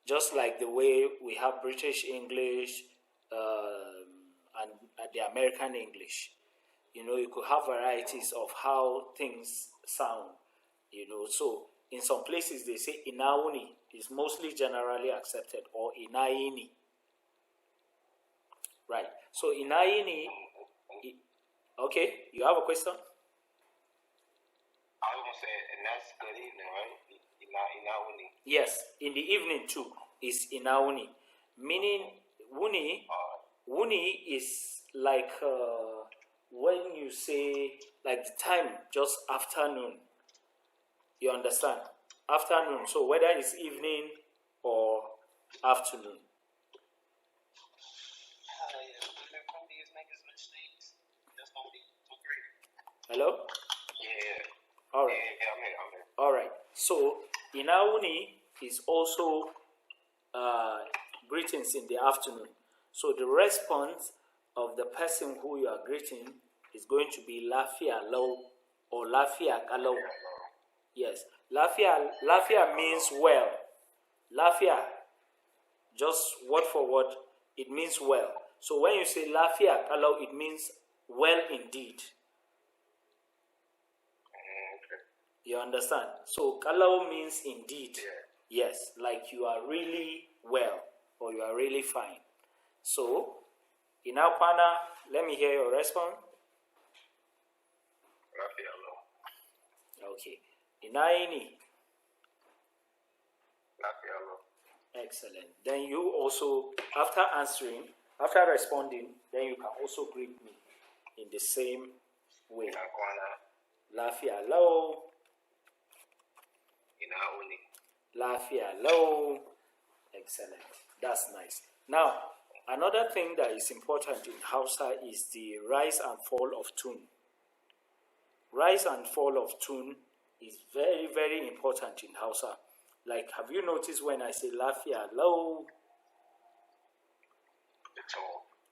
just like the way we have British English and the American English. You could have varieties of how things sound, So in some places they say inauni is mostly generally accepted, or inaini. Right. So inaini, okay, you have a question? I was going to say, and that's good evening, right? Inauni. Yes, in the evening too is inauni, meaning wuni is like when you say like the time just afternoon. You understand? Afternoon. So whether it's evening or afternoon. Hello? Yeah. All right. Yeah, I'm here. All right. So inauni is also greetings in the afternoon. So the response of the person who you are greeting is going to be lafia low or lafia kalau. Yes. Lafia means well. Lafia, just word for word, it means well. So when you say lafia kalau, it means well indeed. You understand? So kalau means indeed. Yeah. Yes, like you are really well or you are really fine. So, in Alpana, let me hear your response. Okay. In Aini. Excellent. Then you also, after responding, then you can also greet me in the same way. Lafia low. Lafia low. Excellent. That's nice. Now, another thing that is important in Hausa is the rise and fall of tune. Rise and fall of tune is very, very important in Hausa. Like, have you noticed when I say lafia low?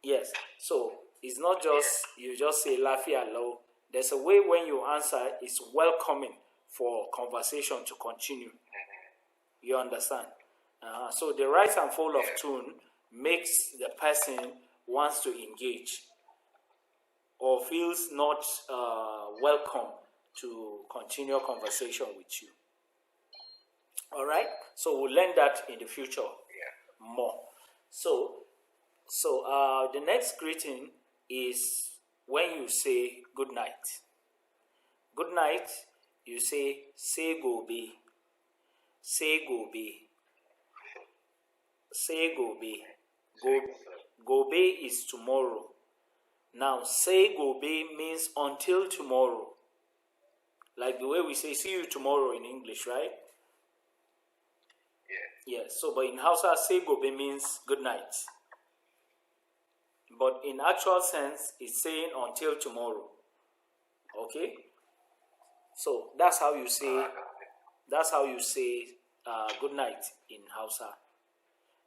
Yes. So, it's not just, you just say lafia low. There's a way when you answer, it's welcoming for conversation to continue. You understand? So the rise and fall of tune makes the person wants to engage or feels not welcome to continue conversation with you. All right? So we'll learn that in the future more. So the next greeting is when you say good night. Good night, you say go be. Say go be. Say go be. Go be is tomorrow. Now, say go be means until tomorrow. Like the way we say see you tomorrow in English, right? Yeah. So, but in Hausa, say go be means good night. But in actual sense, it's saying until tomorrow. Okay? So that's how you say good night in Hausa.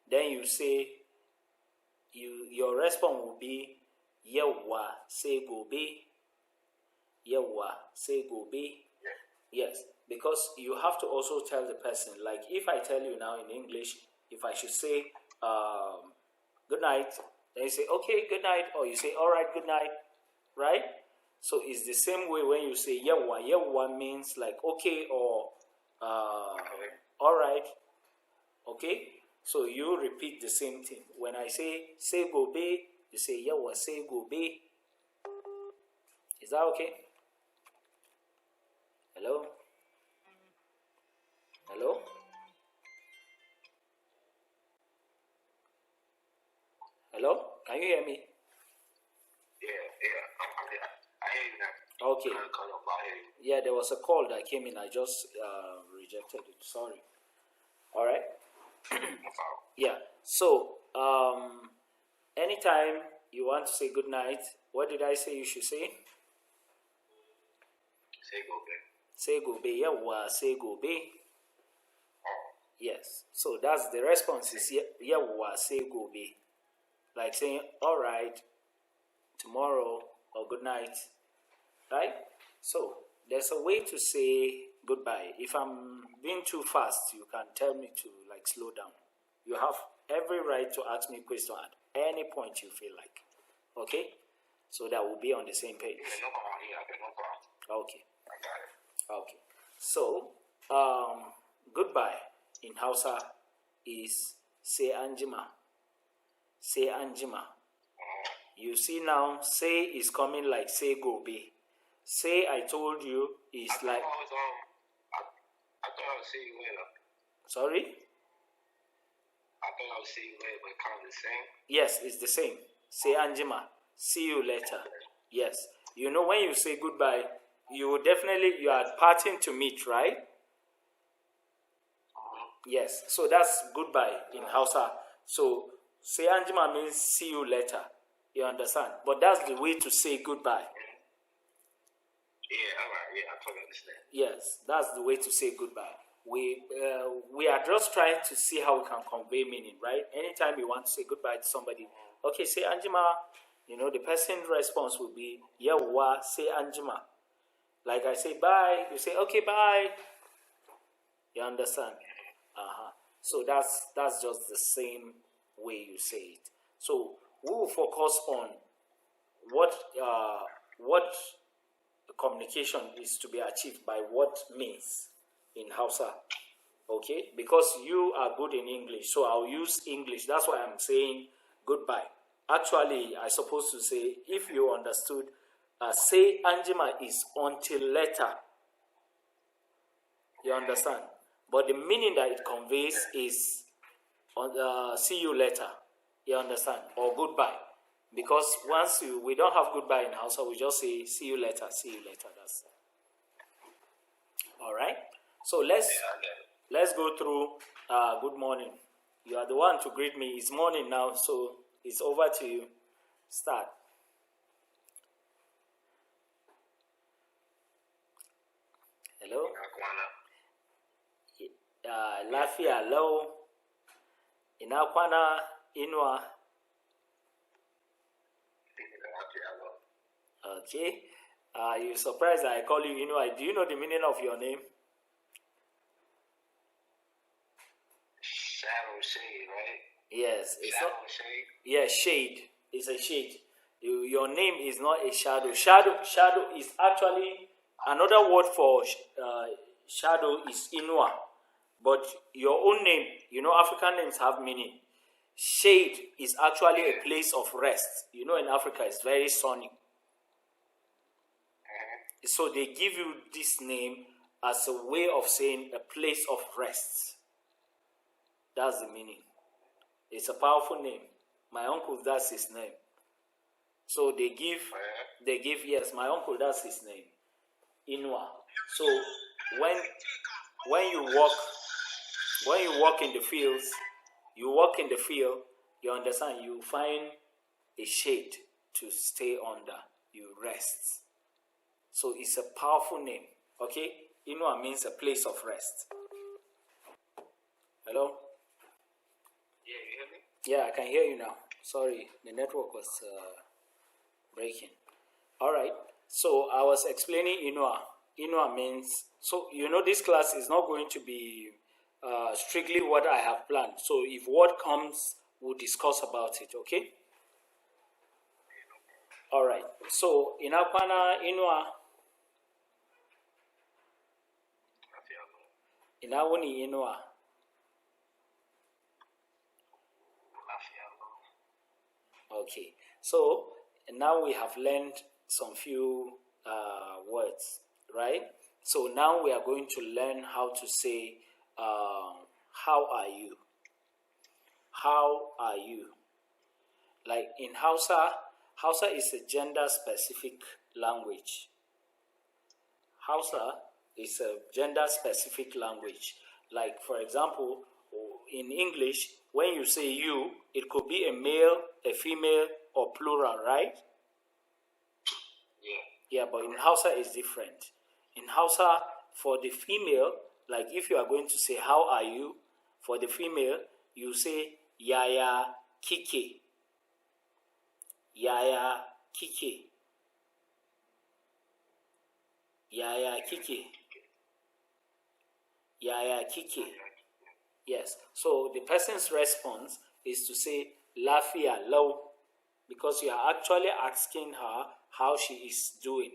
Then you say your response will be Yewa say go be. Yewa say go be. Yes, because you have to also tell the person, like if I tell you now in English, if I should say good night, then you say okay, good night, or you say all right, good night, right? So it's the same way when you say yewa. Yewa means like okay or all right, okay. So you repeat the same thing. When I say go be, you say yewa say go be. Is that okay? Hello? Hello? Hello? Can you hear me? I hear you now. Okay. Yeah, there was a call that came in. I just rejected it. Sorry. All right. Yeah. So, anytime you want to say good night, what did I say you should say? Say go be. Say go be. Yeah, say go be. Yes. So that's the response is yeah, say go be. Like saying all right, tomorrow, or good night. Right? So there's a way to say goodbye. If I'm being too fast, you can tell me to like slow down. You have every right to ask me question at any point you feel like. Okay? So that we'll be on the same page. Yeah, no problem. Yeah, okay, no problem. Okay. I got it. Okay. So, goodbye in Hausa is say anjima. Say anjima. You see now, say is coming like say go be. Say I told you is I like. I thought I was seeing you later. Sorry? I thought I was seeing you later, but kind of the same. Yes, it's the same. Say anjima. See you later. Yes. You know, when you say goodbye, you are parting to meet, right? Yes. So that's goodbye in Hausa. So say anjima means see you later. You understand? But that's the way to say goodbye. Yeah, all right. Yeah, I totally understand. Yes, that's the way to say goodbye. We are just trying to see how we can convey meaning, right? Anytime you want to say goodbye to somebody, okay, say anjima. You know, the person's response will be yawa, say anjima. Like I say bye, you say okay, bye. You understand? So that's just the same way you say it. So we will focus on what communication is to be achieved by what means in Hausa. Okay? Because you are good in English, so I'll use English. That's why I'm saying goodbye. Actually, I supposed to say, if you understood, say anjima is until later. You understand? But the meaning that it conveys is see you later. You understand? Or goodbye. Because once we don't have goodbye in Hausa, we just say see you later, see you later. That's all right. So let's go through good morning. You are the one to greet me. It's morning now, so it's over to you. Start. Hello. Lafiya lau. Ina kwana inuwa. Okay. You're surprised that I call you Inuwa. Do you know the meaning of your name? Shadow shade, right? Yes. It's shadow not. Shade. Yeah, shade. It's a shade. Your name is not a shadow. Shadow is actually another word for shadow is Inuwa. But your own name, you know, African names have meaning. Shade is actually a place of rest. You know, in Africa, it's very sunny. So they give you this name as a way of saying a place of rest. That's the meaning. It's a powerful name. My uncle, that's his name. So they give, yes, my uncle, that's his name. Inua. So when you walk in the fields, you understand, you find a shade to stay under, you rest. So it's a powerful name, okay? Inua means a place of rest. Hello? Yeah, you hear me? Yeah, I can hear you now. Sorry, the network was breaking. All right. So I was explaining Inua. Inua means, so you know this class is not going to be strictly what I have planned. So if word comes, we'll discuss about it, okay? All right. So Inakwana Inua. Inawuni Inua. Okay. So now we have learned some few words, right? So now we are going to learn how to say, how are you? How are you? Like in Hausa, Hausa is a gender-specific language. Hausa is a gender-specific language. Like, for example, in English, when you say you, it could be a male, a female, or plural, right? Yeah. Yeah, but in Hausa it's different. In Hausa, for the female, like if you are going to say, how are you? For the female, you say, yaya kike. Yaya kike. Yaya kike. Yaya kike. Yes. So the person's response is to say lafia low because you are actually asking her how she is doing.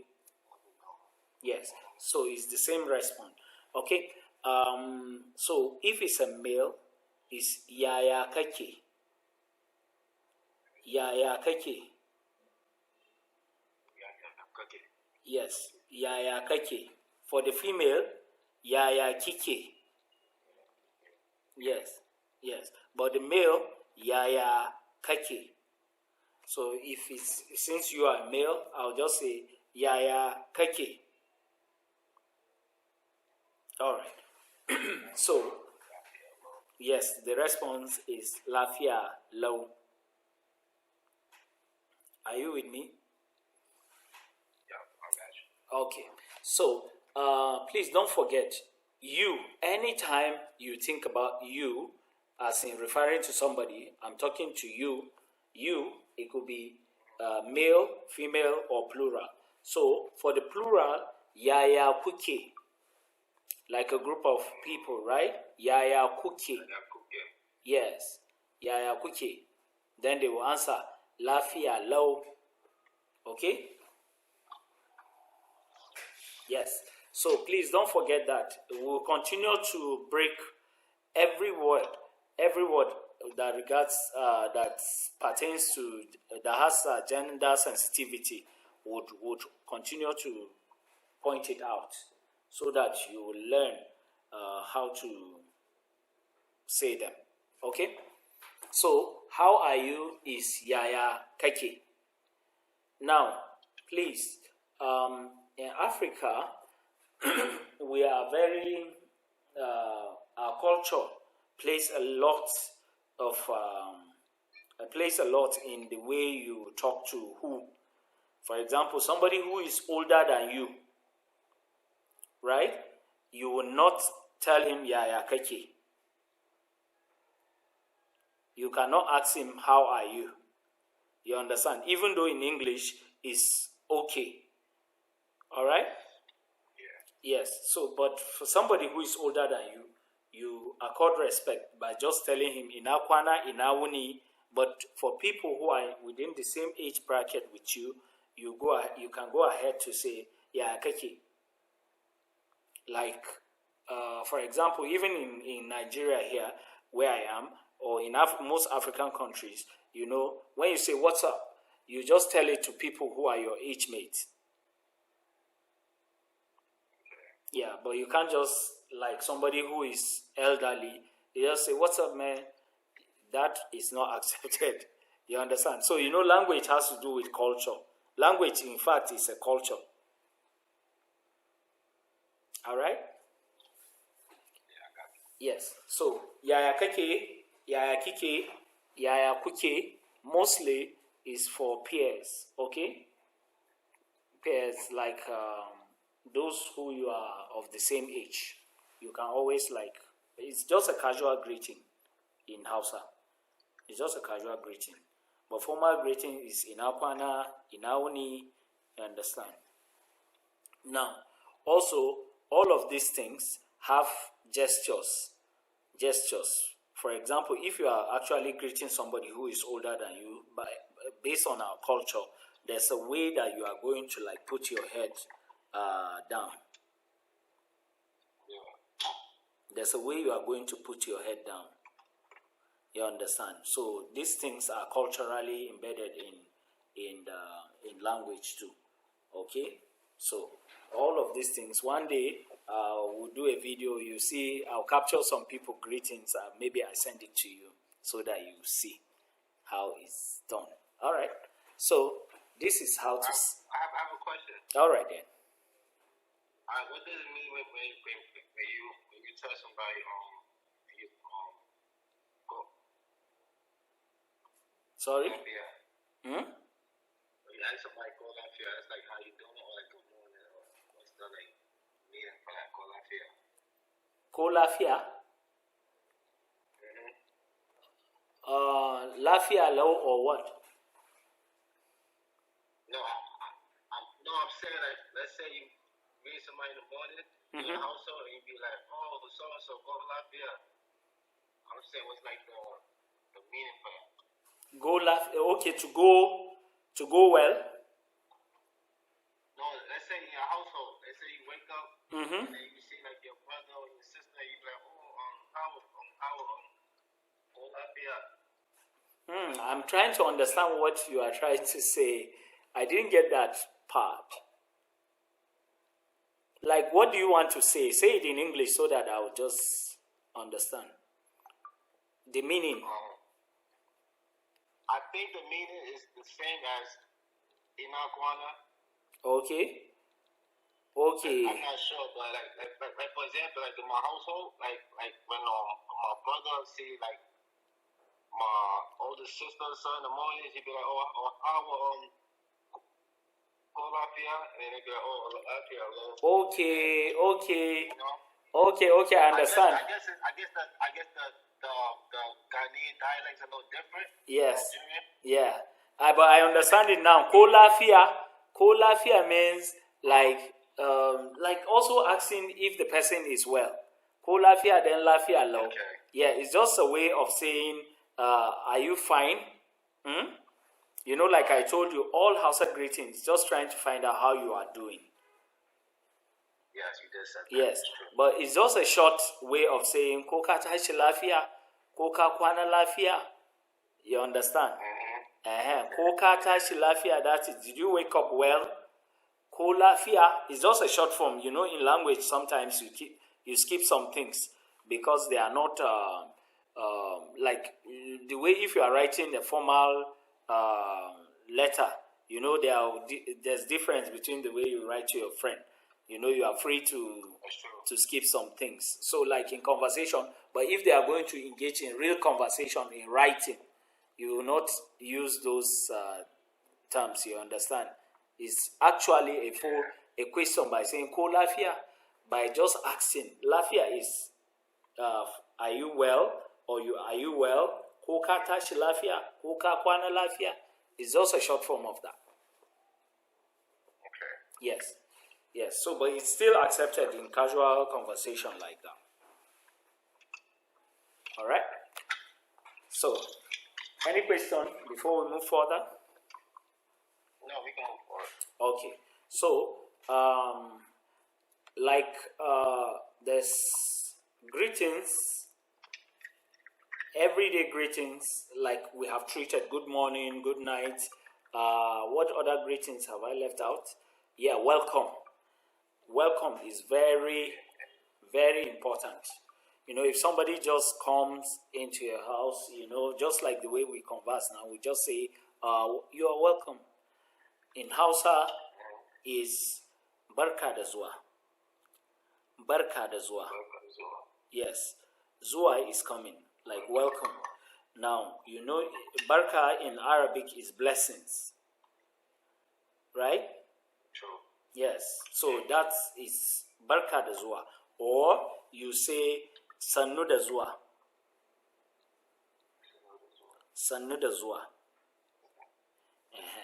Yes. So it's the same response. Okay. So if it's a male, it's yaya kake. Yaya kake. Yes. Yaya kake. For the female, yaya kike. Yes. Yes. But the male, yaya kake. So if it's since you are male, I'll just say yaya kake. All right. So yes, the response is lafia low. Are you with me? Yeah, I got you. Okay. So please don't forget you. Anytime you think about you, as in referring to somebody, I'm talking to you. You, it could be male, female, or plural. So for the plural, yaya kuke, like a group of people, right? Yaya kuke. Yes, yaya kuke. Then they will answer lafia low. Okay? Yes. So please don't forget that. We'll continue to break every word that regards that pertains to that has gender sensitivity. Would continue to point it out so that you will learn how to say them. Okay. So how are you is yaya kake. Now, please, in Africa, we are very, our culture plays a lot of, plays a lot in the way you talk to who. For example, somebody who is older than you, right? You will not tell him yaya kake. You cannot ask him how are you. You understand? Even though in English is okay. All right? Yeah. Yes. So, but for somebody who is older than you, you accord respect by just telling him inakwana, inawuni. But for people who are within the same age bracket with you, you can go ahead to say yeah kake. Like, for example, even in Nigeria here, where I am, or in most African countries, you know, when you say what's up, you just tell it to people who are your age mates. Yeah, but you can't just, like somebody who is elderly, you just say, what's up, man? That is not accepted. You understand? So, you know, language has to do with culture. Language, in fact, is a culture. All right? Yes. So, yaya kake, yaya kike, yaya kuke, mostly is for peers, okay? Peers, like those who you are of the same age. You can always it's just a casual greeting in Hausa. It's just a casual greeting. But formal greeting is inakwana, inauni, you understand? Now, also, all of these things have gestures. Gestures. For example, if you are actually greeting somebody who is older than you, based on our culture, there's a way that you are going to put your head down. There's a way you are going to put your head down. You understand? So these things are culturally embedded in language too. Okay? So all of these things. One day we'll do a video. You see, I'll capture some people greetings. Maybe I send it to you so that you see how it's done. All right. So this is how to. I have a question. All right then. What does it mean when you tell somebody you go? Sorry. Yeah. When you ask somebody go lafia, it's like how you doing or like good morning or what's the meaning for that go lafia? Go lafia. Lafia low or what? No, I'm saying let's say you meet somebody in the morning in Hausa and you be like, oh, so and so go lafia. saying what's like the meaning for that. Go laugh. Okay, to go well. No, let's say in your household, let's say you wake up Mm-hmm. and then you see like your brother or your sister, you be like, how up here. I'm trying to understand what you are trying to say. I didn't get that part. Like, what do you want to say? Say it in English so that I'll just understand the meaning. I think the meaning is the same as inakwana. Okay. I'm not sure, but like for example, like in my household, like when my brother see like my older sister or son in the morning, he'd be like, I will go up here, and then they'd be like, up here, hello. Okay. You know? Okay, I understand. I guess the Ghanaian dialect's a little different. Yes. Nigerian. Yeah. But I understand it now. Kolafia means like also asking if the person is well. Kolafia then lafia low. Okay. Yeah, it's just a way of saying, are you fine? You know, like I told you, all Hausa greetings, just trying to find out how you are doing. Yes, you did say that. Yes, but it's just a short way of saying Koka tashi lafia, Koka kwana lafia. You understand? Koka tashi lafia, that is, did you wake up well? Ko lafia is just a short form. You know, in language, sometimes you skip some things because they are not like the way if you are writing a formal letter. You know, there's difference between the way you write to your friend. You know, you are free to skip some things. So, like in conversation, but if they are going to engage in real conversation in writing, you will not use those terms. You understand? It's actually a question by saying "ko lafia," by just asking. Lafia is, are you well? Or are you well? Ko ka tashi lafia? Ko ka kwana lafia? It's just a short form of that. Okay. Yes. So, but it's still accepted in casual conversation like that. All right. So, any question before we move further? No, we can move forward. Okay. So, there's greetings, everyday greetings, like we have treated good morning, good night. What other greetings have I left out? Yeah, welcome. Welcome is very, very important. You know, if somebody just comes into your house, you know, just like the way we converse now, we just say, you are welcome. In Hausa is barka da zuwa. Barka da zuwa. Yes. Zuwa is coming, like welcome. Now, you know, barka in Arabic is blessings. Right? True. Yes. So that is barka da zuwa. Or you say sannu da zuwa. Sannu da zuwa.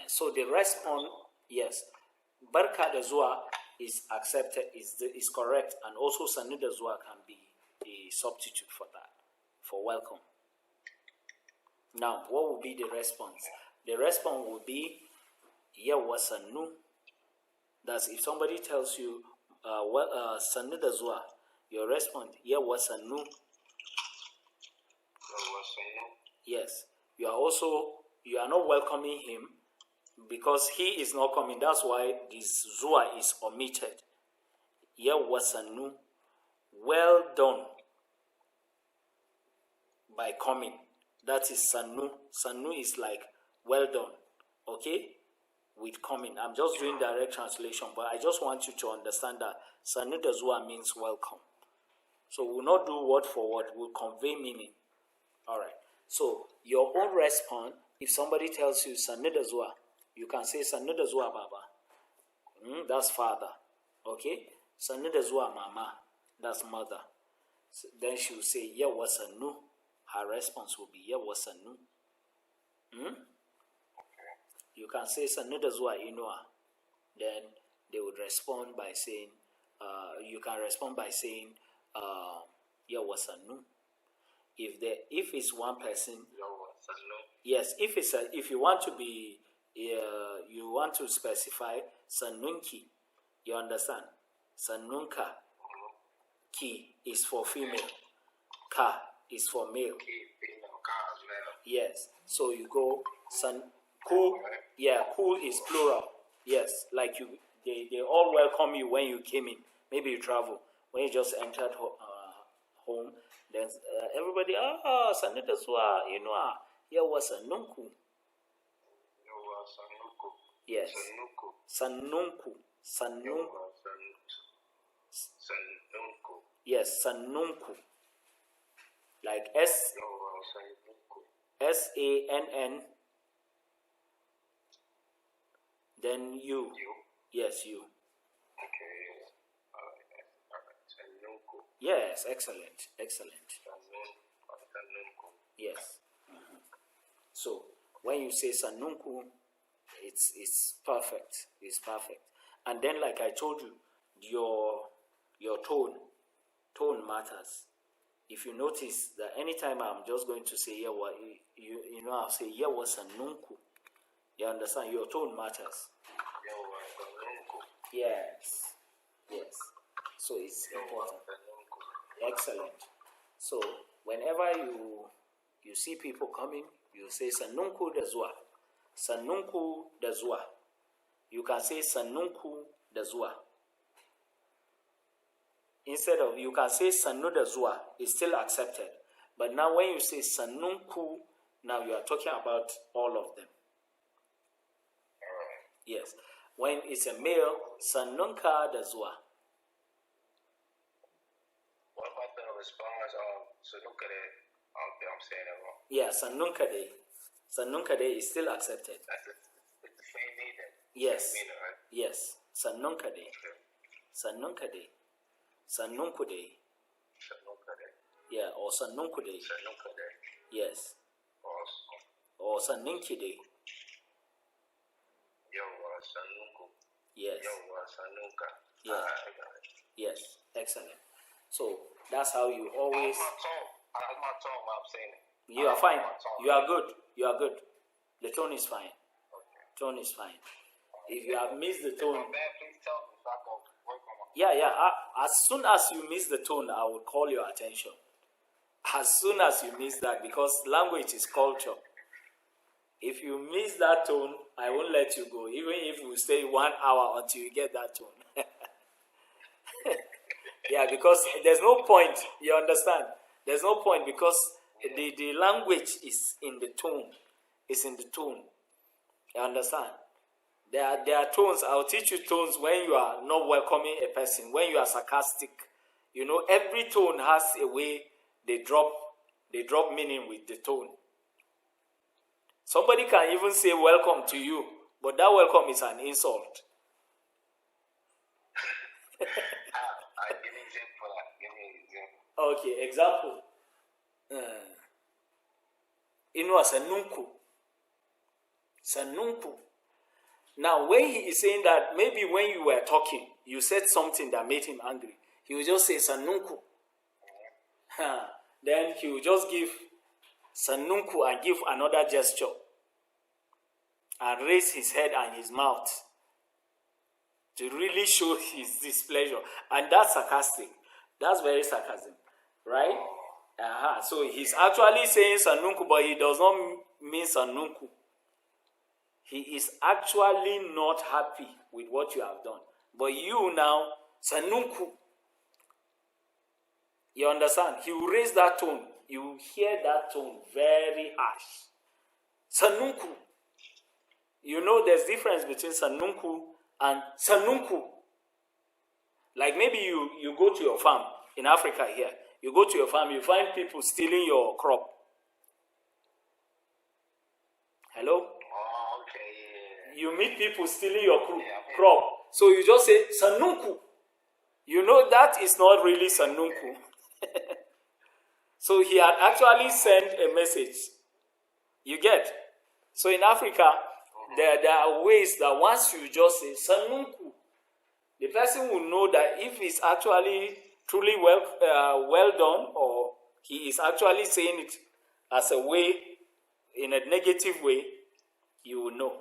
So the response, yes, barka da zuwa is accepted, is correct, and also sannu da zuwa can be a substitute for that, for welcome. Now, what will be the response? The response will be yawa sannu. That's if somebody tells you sannu da zuwa, your response yawa sannu. Yes, you are not welcoming him because he is not coming. That's why this zua is omitted. Yawa sannu, well done by coming. That is sannu. Sannu is like well done. Okay? With coming. I'm just doing direct translation, but I just want you to understand that sannu da zuwa means welcome. So we'll not do word for word, we'll convey meaning. Alright. So your own response, if somebody tells you sannu da zuwa, you can say sannu da zuwa baba. That's father. Okay? Sannu da zuwa mama. That's mother. So then she will say yawa sannu. Her response will be yawa sannu. You can say sannu da zuwa inuwa. Then they would respond by saying, you can respond by saying yawa sannu. If it's one person, Yawa, sannu. yes. If you want to be, you want to specify sanunki. You understand? Sanunka. Ki is for female. Ka is for male. Yes. So you go san cool. Yeah, cool is plural. Yes. Like they all welcome you when you came in. Maybe you travel. When you just entered home, then everybody, sanita swa, yeah, was a nunku. Yes. Sanunku. Sanunku. Yes, sanunku. Like SANN. Then you. Yes, you. Okay. Yes, excellent. Yes. So when you say sanunku, it's perfect. It's perfect. And then, like I told you, your tone matters. If you notice that anytime I'm just going to say yawa, I'll say yawa sanunku. You understand? Your tone matters. Yes. So it's important. Excellent. So whenever you see people coming, you say sanunku da zuwa. Sanunku da zuwa. You can say sanunku da zuwa. Instead of, you can say sannu da zuwa, it's still accepted. But now when you say sanunku, now you are talking about all of them. Yes. When it's a male, sanunka da zuwa. What about the response of sanukade? I'm saying it wrong. Yeah, sanunkade. Sanunkade is still accepted. It's the same meaning. Yes. Same meaning, right? Yes. Sanunkade. Okay. Sanunkade. Sanunkude. Sanukade. Yeah, or sanunkude. Sanukade. Yes. Awesome. Or saninkide. Yawa, sanunku. Yes. Yawa, sanuka. Yeah. I got it. Yes. Excellent. So that's how you always. How's my tone while I'm saying it? You are fine. You are good. You are good. The tone is fine. Okay. Tone is fine. If you have missed the tone. If I'm bad, please tell me so I can work on my. Yeah. As soon as you miss the tone, I will call your attention. As soon as you miss that, because language is culture. If you miss that tone, I won't let you go, even if you stay 1 hour until you get that tone. Yeah, because there's no point. You understand? There's no point because the language is in the tone. It's in the tone. You understand? There are tones. I'll teach you tones when you are not welcoming a person, when you are sarcastic. Every tone has a way they drop meaning with the tone. Somebody can even say welcome to you, but that welcome is an insult. Give me an example. Okay, example. Sanunku. Sanunku. Now, when he is saying that, maybe when you were talking, you said something that made him angry. He will just say sanunku. Then he will just give sanunku and give another gesture and raise his head and his mouth to really show his displeasure. And that's sarcastic. That's very sarcasm, right? So he's actually saying sanunku, but he does not mean sanunku. He is actually not happy with what you have done. But you now, sanunku. You understand? He will raise that tone. You will hear that tone very harsh. Sanunku. There's difference between sanunku and sanunku. Like maybe you go to your farm in Africa here. You go to your farm, you find people stealing your crop. Hello? Oh, okay, yeah. You meet people stealing your crop. So you just say, sanunku. That is not really sanunku. So he had actually sent a message. You get? So in Africa, there are ways that once you just say sanunku, the person will know that if it's actually truly well done or he is actually saying it as a way, in a negative way, you will know.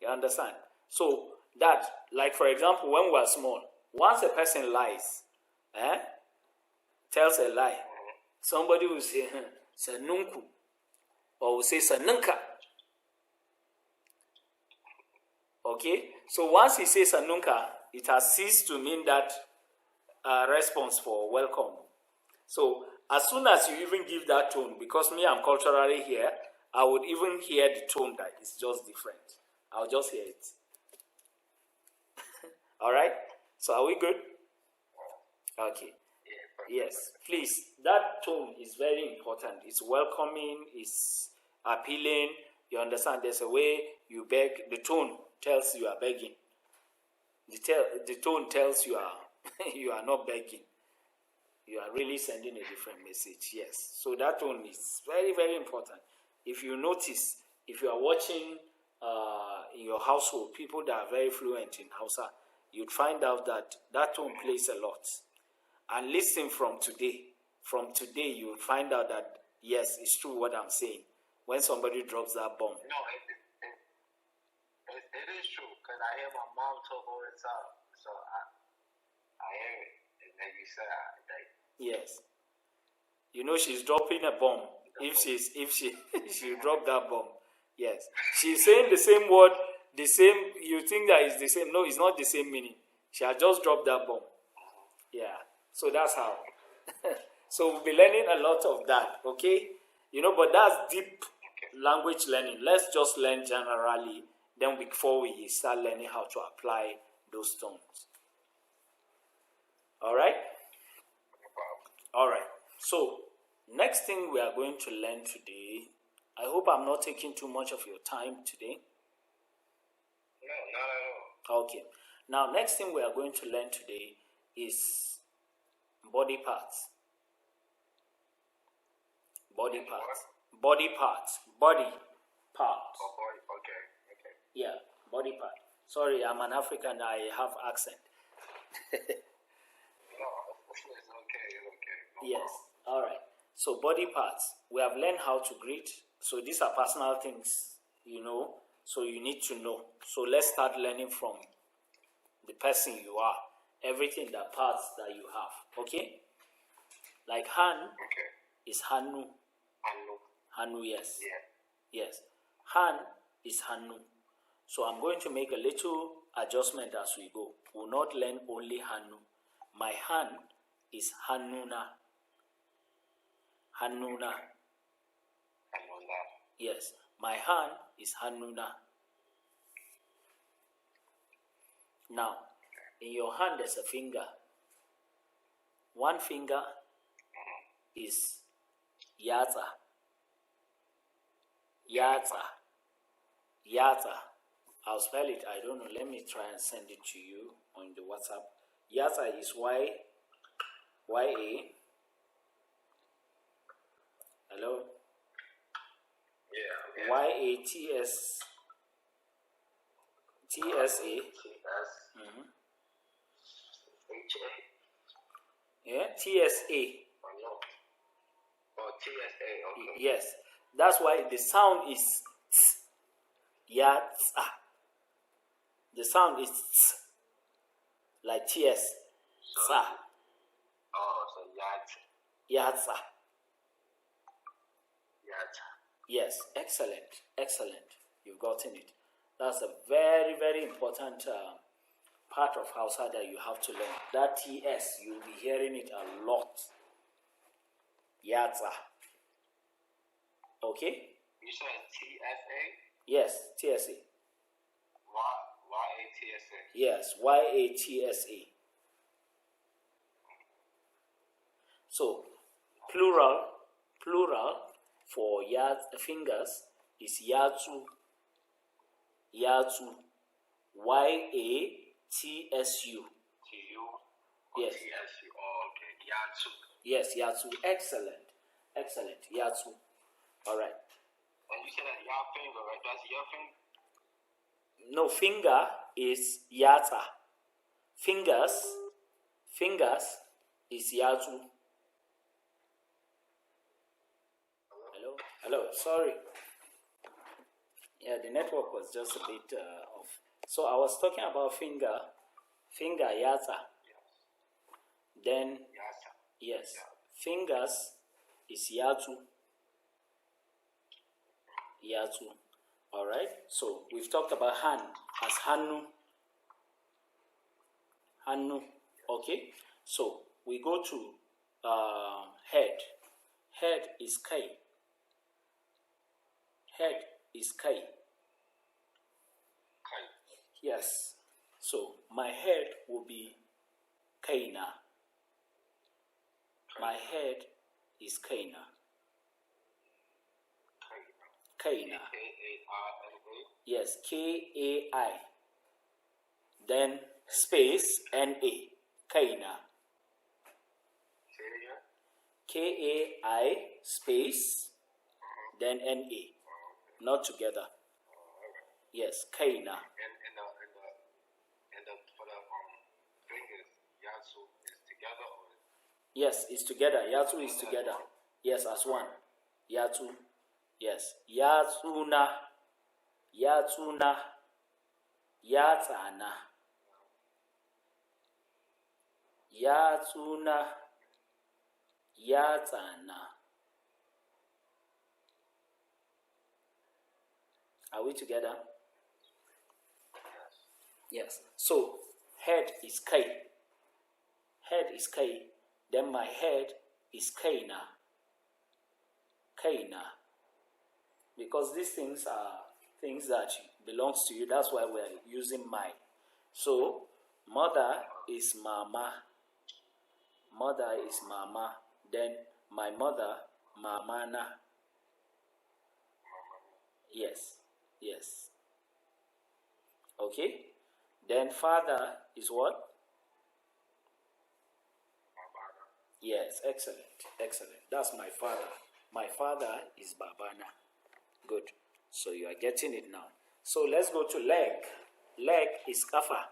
You understand? So that, like for example, when we are small, once a person lies, tells a lie, somebody will say, Sanunku, or will say Sanunka. Okay? So once he says Sanunka, it has ceased to mean that response for welcome. So as soon as you even give that tone, because me, I'm culturally here, I would even hear the tone that it's just different. I'll just hear it. All right? So are we good? Okay. Yes, please. That tone is very important. It's welcoming, it's appealing. You understand? There's a way you beg. The tone tells you are begging. The tone tells you are you are not begging. You are really sending a different message. Yes. So that tone is very, very important. If you notice, if you are watching in your household, people that are very fluent in Hausa, you'd find out that that tone plays a lot. And listen from today. From today, you'll find out that, yes, it's true what I'm saying. When somebody drops that bomb. No, it is true, because I hear my mom talk all the time. So I hear it. And then you say, yes. You know she's dropping a bomb. If she drop that bomb. Yes. She's saying the same word, the same, you think that it's the same. No, it's not the same meaning. She has just dropped that bomb. Yeah. So that's how. So we'll be learning a lot of that, okay? You know, but that's deep language learning. Let's just learn generally. Then before we start learning how to apply those tones. All right? All right. So next thing we are going to learn today, I hope I'm not taking too much of your time today. No, not at all. Okay. Now, next thing we are going to learn today is body parts. Body parts. Body parts. Body parts. Oh, boy. Okay. Yeah, body part. Sorry, I'm an African. I have accent. No, it's okay. No Yes. All right. So body parts. We have learned how to greet. So these are personal things, you know. So you need to know. So let's start learning from the person you are. Everything, the parts that you have. Okay? Like hand is Hanu. Hanu, yes. Yeah. Yes. Hand is Hanu. So I'm going to make a little adjustment as we go. We'll not learn only Hanu. My hand is Hanuna. Hanuna. Yes. My hand is Hanuna. Now, in your hand there's a finger. One finger is Yatsa. Yatsa. Yatsa. I'll spell it. I don't know. Let me try and send it to you on the WhatsApp. Yatsa is Y-A. Hello? Yeah. Y-A-T-S. T-S-A. Yeah, T-S-A. Oh, T-S-A, okay. Yes. That's why the sound is tss. Yatsa. The sound is tss. Like T-S. Tsa. Oh, so Yatsa. Yatsa. Yatsa. Yes, excellent. You've gotten it. That's a very, very important part of Hausa that you have to learn. That TS, you'll be hearing it a lot. Yatsa. Okay? You said T-S-A? Yes, TSA. Y-A-T-S-A? Yes, Y-A-T-S-A. So, plural for fingers is Yatsu. Yatsu. Y-A-T-S-U. T-U? Yes. T-S-U. Oh, okay. Yatsu. Yes, Yatsu. Excellent. Yatsu. All right. And you said that your finger, right? That's your finger? No, finger is Yatsa. Fingers is Yatsu. Hello, sorry. Yeah, the network was just a bit off. So I was talking about finger, yatsa. Then, Yasa. yes, fingers is yatsu. Yatsu. All right. So we've talked about hand as hannu. Hannu. Okay. So we go to head. Head is kai. Head is kai. Kai. Yes. So my head will be kaina. My head is kaina. Kaina. K-A-I-N-A. Yes, K-A-I. Then space N-A. Kaina. Say it again. K-A-I space then N-A. Not together. Yes, Kaina. And for the fingers, Yatsu is together or? Yes, it's together. Yatsu is together. Yes, as one. Yatsu. Yes. Yatsuna. Yatsuna. Yatsana. Yatsuna. Yatsana. Are we together? Yes. So head is Kai. Head is Kai. Then my head is Kaina. Kaina. Because these things are things that belongs to you. That's why we're using my. So mother is mama. Mother is mama. Then my mother, mamana. Yes. Yes. Okay. Then father is what? Yes, excellent. Excellent. That's my father. My father is babana. Good. So you are getting it now. So let's go to leg. Leg is kafa.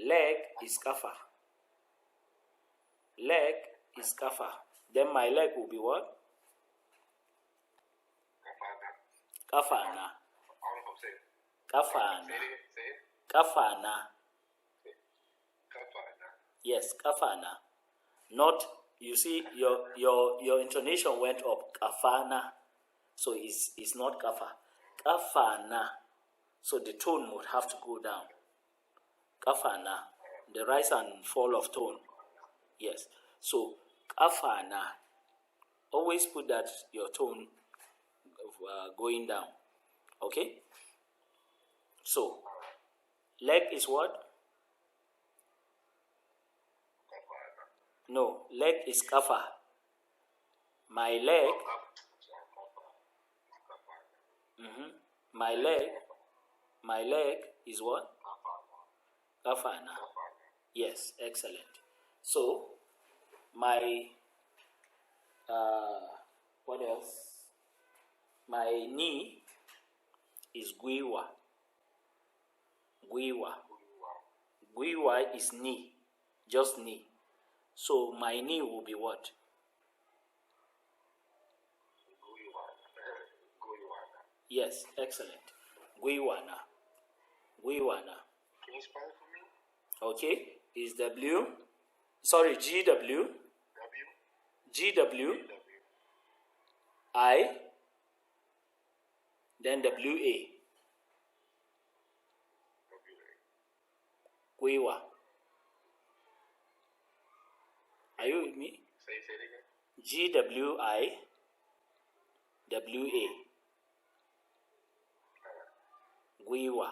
Leg is kafa. Leg is kafa. Then my leg will be what? Kafana. Kafana. Kafana. Yes, kafana. Not, you see, your intonation went up. Kafana. So it's not kafa. Kafana. So the tone would have to go down. Kafana. The rise and fall of tone. Yes. So kafana. Always put that your tone going down. Okay? So leg is what? No, leg is kafa. My leg. My leg is what? Kafana. Yes, excellent. So my what else? My knee is guiwa. Guiwa. Guiwa is knee. Just knee. So my knee will be what? Yes, excellent. Guiwana. Guiwana. Can you spell it for me? Okay. Is W. Sorry, GW. GW. I. Then WA. Guiwa. Are you with me? Say it again. GWIWA. Guiwa.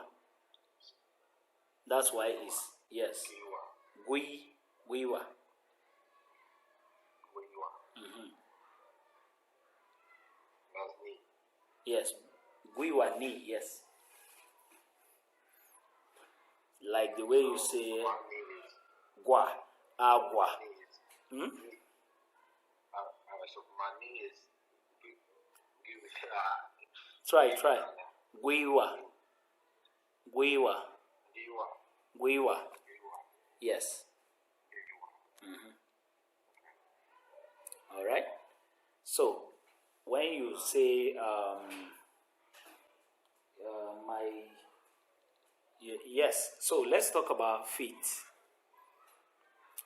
That's why it's yes. Guiwa. That's me. Yes. Guiwa ni, yes. Like the way you say gua, agua. So my knee is Try. Guiwa. Yes. All right. So when when you say yes, so let's talk about feet.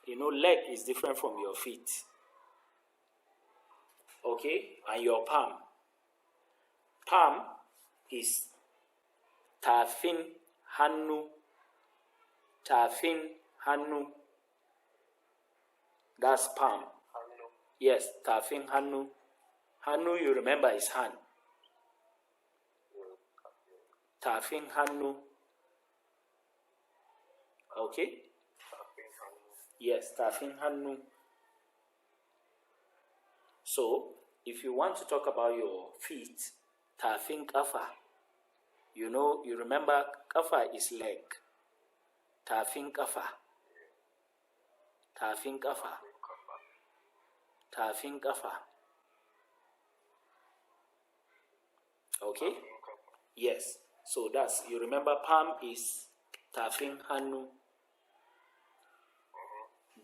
You know, leg is different from your feet. Okay, and your palm. Palm is tafin hannu. Tafin hannu. That's palm. Yes, tafin hannu. Hannu, you remember, is hand. Tafin hannu. Okay? Yes, tafin hannu. So, if you want to talk about your feet, tafin kafa. You know, you remember kafa is leg. Tafin kafa. Tafin kafa. Tafin kafa. Okay? Yes. So that's, you remember palm is tafin hannu.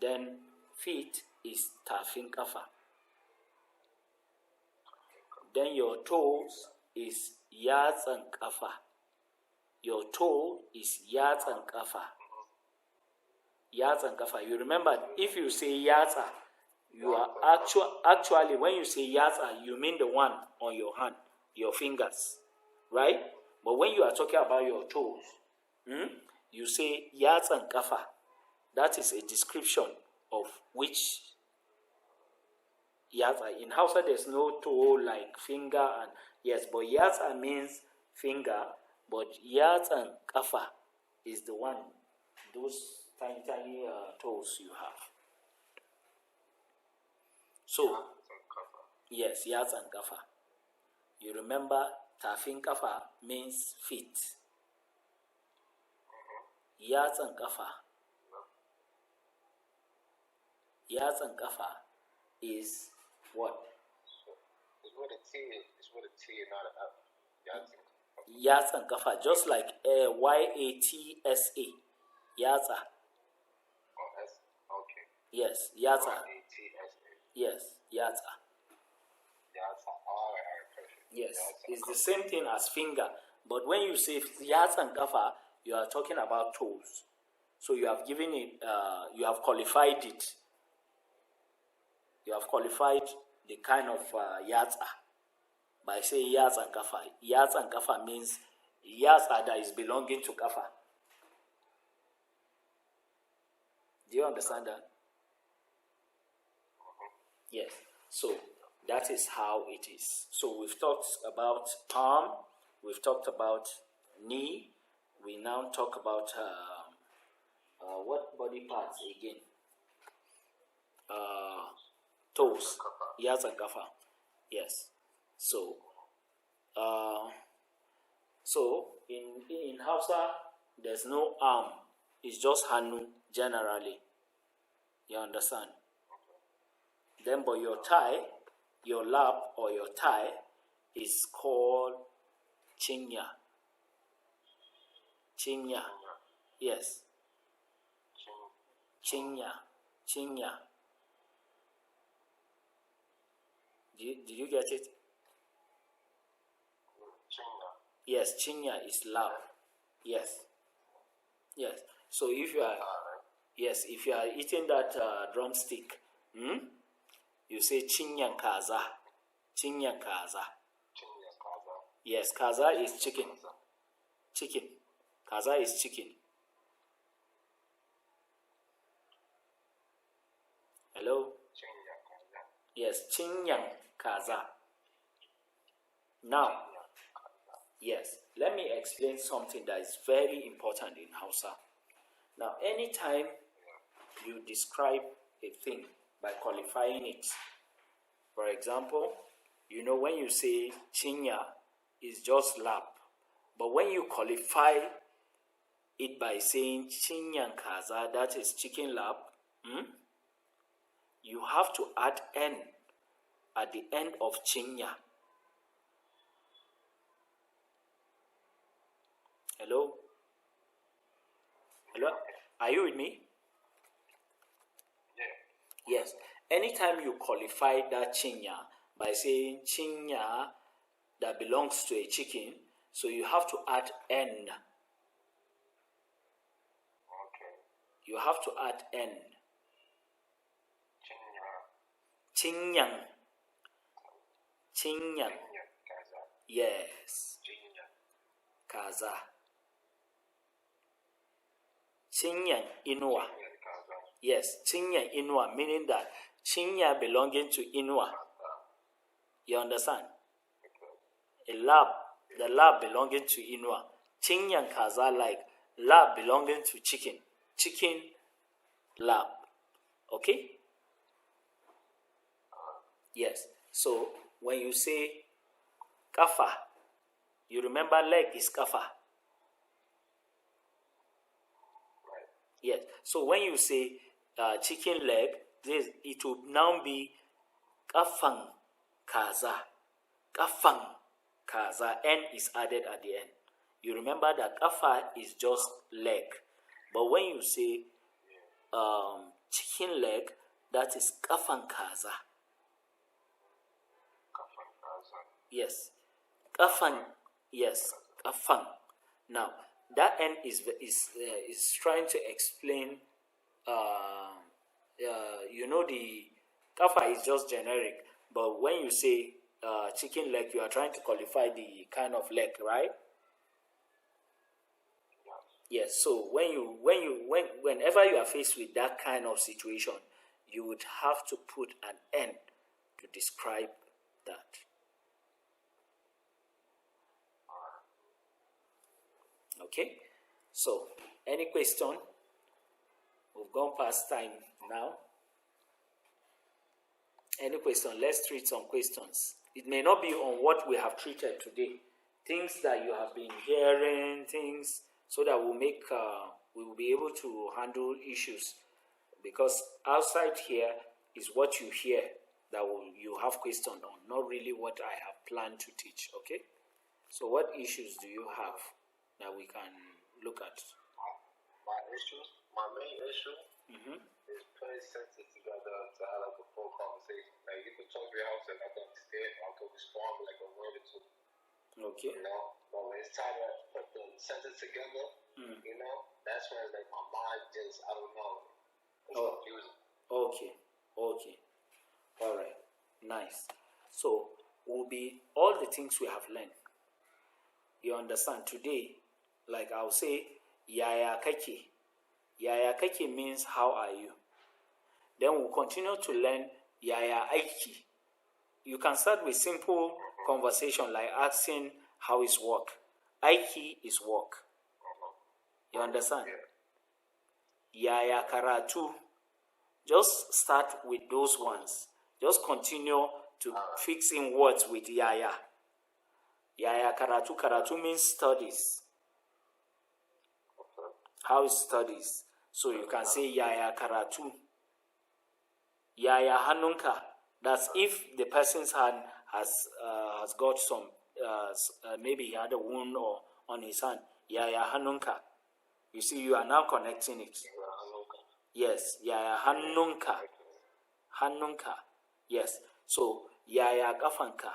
Then feet is tafin kafa. Then your toes is yatsan kafa. Your toe is yatsan kafa. Yatsan kafa. You remember, if you say yatsa, you are actually when you say yatsa, you mean the one on your hand, your fingers, right? But when you are talking about your toes, you say yatsan kafa. That is a description of which yatsa. In Hausa, there's no toe like finger, and yes, but yatsa means finger, but yatsan kafa is the one, those tiny toes you have. So, yes, yatsan kafa. You remember, tafin kafa means feet. Yatsan kafa. Yatsan kafa is what? It's with a T. It's with a T, not an F. Yatsan kafa, just like Y-A-T-S-A. Yatsa. Oh, S. Okay. Yes, yatsa. Y-A-T-S-A. Yes, yatsa. Yatsa. All right, perfect. Yes, Yatsa. it's the same thing as finger. But when you say yatsan kafa, you are talking about toes. So you have given it, you have qualified it. You have qualified the kind of yatsa by saying yatsan kafa. Yatsan kafa means yatsa that is belonging to kafa. Do you understand that? Yes. So that is how it is. So we've talked about palm, we've talked about knee, we now talk about what body parts again? Toes, yatsan kafa. Yes. So, in Hausa, there's no arm. It's just hannu generally. You understand? Then, but your thigh, your lap or your thigh is called chinya. Chinya. Yes. Chinya. Chinya. Did you get it? Chinya. Yes, chinya is lap. Yes. Yes. So if you are, yes, if you are eating that drumstick, you say chinyan kaza. Chinyan kaza. Chinya kaza. Yes, kaza is chicken. Chicken. Kaza is chicken. Hello? Chinya kaza. Yes, chinyan kaza. Now, yes, let me explain something that is very important in Hausa. Now, anytime you describe a thing by qualifying it, for example, you know, when you say chinya, it's just lap. But when you qualify it by saying chinyan kaza, that is chicken lap, you have to add n at the end of chinya. Hello? Hello? Are you with me? Yeah. Yes. Anytime you qualify that chinya, by saying chinya that belongs to a chicken. So you have to add n. Okay. You have to add n. Chinya. Chinyang. Chinyang. Kaza. Yes. Chinya. Kaza. Chinyang Inua. Kaza. Yes, Chinyang Inua, meaning that Chinya belonging to Inua. You understand? Okay. A lab, the lab belonging to Inua. Chinyang Kaza, like lab belonging to chicken. Chicken lab. Okay? Yes. So when you say kafa, you remember leg is kafa. Right. Yes. So when you say chicken leg, it will now be kafang kaza. Kafang kaza. N is added at the end. You remember that kafa is just leg. But when you say chicken leg, that is kafang kaza. Yes. Kafang. Yes. Kafang. Now, that N is trying to explain, the kafa is just generic. But when you say chicken leg, you are trying to qualify the kind of leg, right? Yes. So whenever you are faced with that kind of situation, you would have to put an N to describe that. Okay, so any question? We've gone past time now. Any question? Let's treat some questions. It may not be on what we have treated today. Things that you have been hearing, things so that we will be able to handle issues. Because outside here is what you hear that you have questions on, not really what I have planned to teach. Okay, so what issues do you have that we can look at? My main issue is putting sentences together to have like a full conversation. Like you can talk to your house and I can understand, I'll go respond like a word or two. Okay. You know, but when it's time to put the sentence together, you know, that's when like my mind just, I don't know, it's confusing. Okay. All right. Nice. So will be all the things we have learned. You understand? Today, like I'll say, Yaya kake. Yaya kake means how are you? Then we'll continue to learn Yaya aiki. You can start with simple conversation like asking how is work. Aiki is work. You understand? Yaya karatu. Just start with those ones. Just continue to fix in words with Yaya. Yaya karatu. Karatu means studies. How is studies? So you can say Yaya karatu. Yaya hanunka. That's if the person's hand has got some, maybe he had a wound or on his hand. Yaya hanunka. You see, you are now connecting it. Yes, Yaya hanunka. Hanunka. Yes. So Yaya gafanka.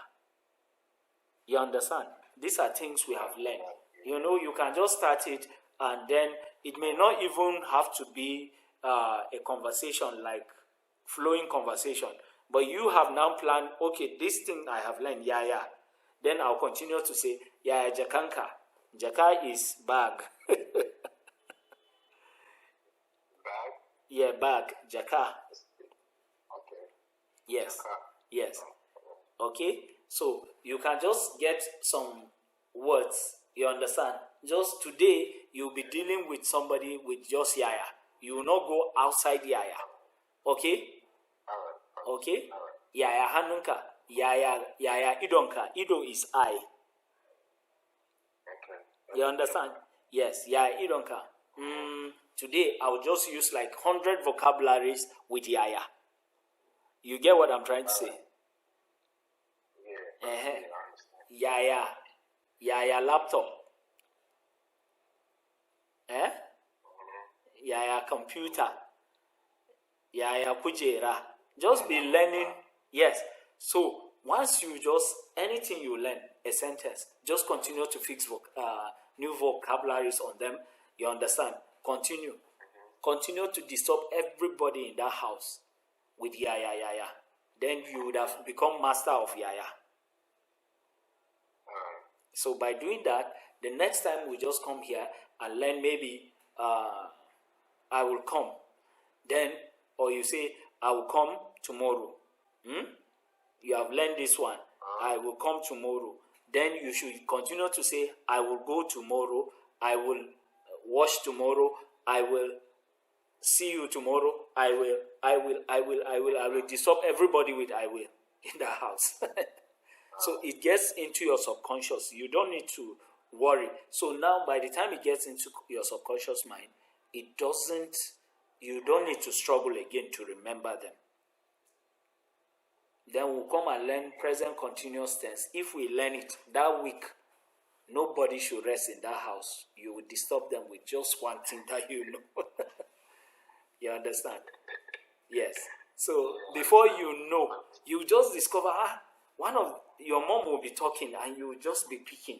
You understand? These are things we have learned. You know, you can just start it and then it may not even have to be a conversation like flowing conversation. But you have now planned, okay, this thing I have learned, Yaya. Then I'll continue to say, Yaya jakanka. Jaka is bag. Bag? Yeah, bag. Jaka. Okay. Yes. Jaka. Yes. Okay? So you can just get some words. You understand? Just today, you'll be dealing with somebody with just Yaya. You will not go outside Yaya. Okay? Okay? Yaya hanunka. Yaya idonka. Ido is I. You understand? Yes. Yaya idonka. Today, I'll just use like 100 vocabularies with Yaya. You get what I'm trying to say? Yeah. Yaya laptop. Yaya computer. Yaya kujera. Just be learning. Yes. So once you just, anything you learn, a sentence, just continue to fix new vocabularies on them. You understand? Continue to disturb everybody in that house with ya ya ya ya. Then you would have become master of ya ya. So by doing that, the next time we just come here and learn, maybe I will come. Then, or you say, I will come tomorrow. You have learned this one. I will come tomorrow. Then you should continue to say, I will go tomorrow. I will wash tomorrow. I will see you tomorrow. I will disturb everybody with I will in the house. So it gets into your subconscious. You don't need to worry. So now by the time it gets into your subconscious mind, you don't need to struggle again to remember them. Then we'll come and learn present continuous tense. If we learn it that week, nobody should rest in that house. You will disturb them with just one thing that you know. You understand? Yes. So before you know, you just discover, one of your mom will be talking and you will just be picking.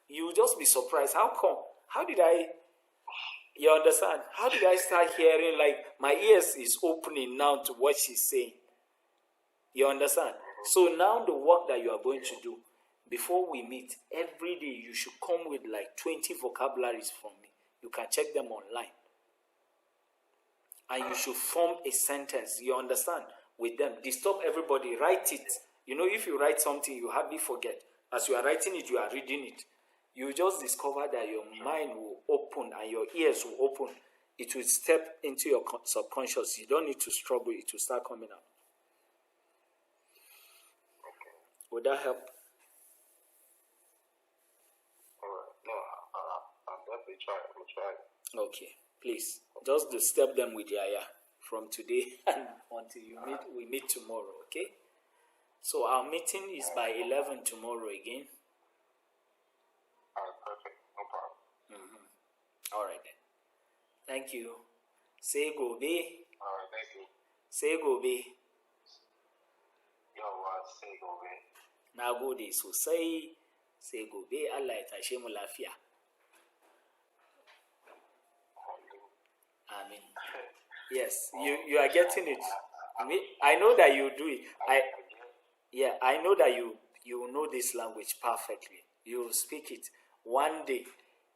You will just be surprised. How come? How did I? You understand? How did I start hearing, like, my ears is opening now to what she's saying? You understand? So now the work that you are going to do, before we meet, every day you should come with like 20 vocabularies from me. You can check them online. And you should form a sentence, you understand, with them. Disturb everybody, write it. You know, if you write something, you hardly forget. As you are writing it, you are reading it. You just discover that your mind will open and your ears will open. It will step into your subconscious. You don't need to struggle. It will start coming out. Would that help? No, I'll definitely try it. I'm going to try it. Okay. Please, just disturb them with Yaya from today and until we meet tomorrow, okay? So our meeting is by 11 tomorrow again. Perfect. No problem. All right then. Thank you. Say go be. All right, thank you. Say go be. Yo, say go be. Na gode sosai. Sai gobe Allah ya tashe mu lafiya. Amen. Yes, you are getting it. I know that you do it. I know that you know this language perfectly. You speak it. One day,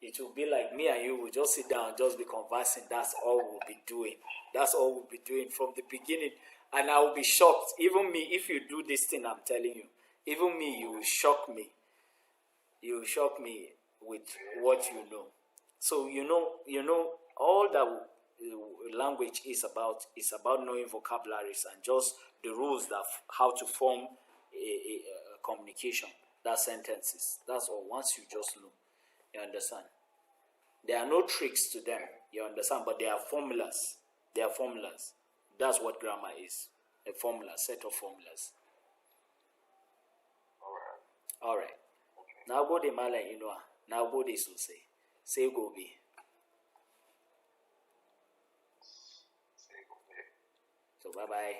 it will be like me and you will just sit down and just be conversing. That's all we'll be doing. That's all we'll be doing from the beginning. And I will be shocked. Even me, if you do this thing, I'm telling you, even me, you will shock me. You will shock me with what you know. So you know all that language is about knowing vocabularies and just the rules that how to form a communication. That sentences. That's all. Once you just know, you understand. There are no tricks to them. You understand, but they are formulas. They are formulas. That's what grammar is. A formula, set of formulas. All right. Okay. Now go de mala inwa. Now go de so say go be. So bye bye.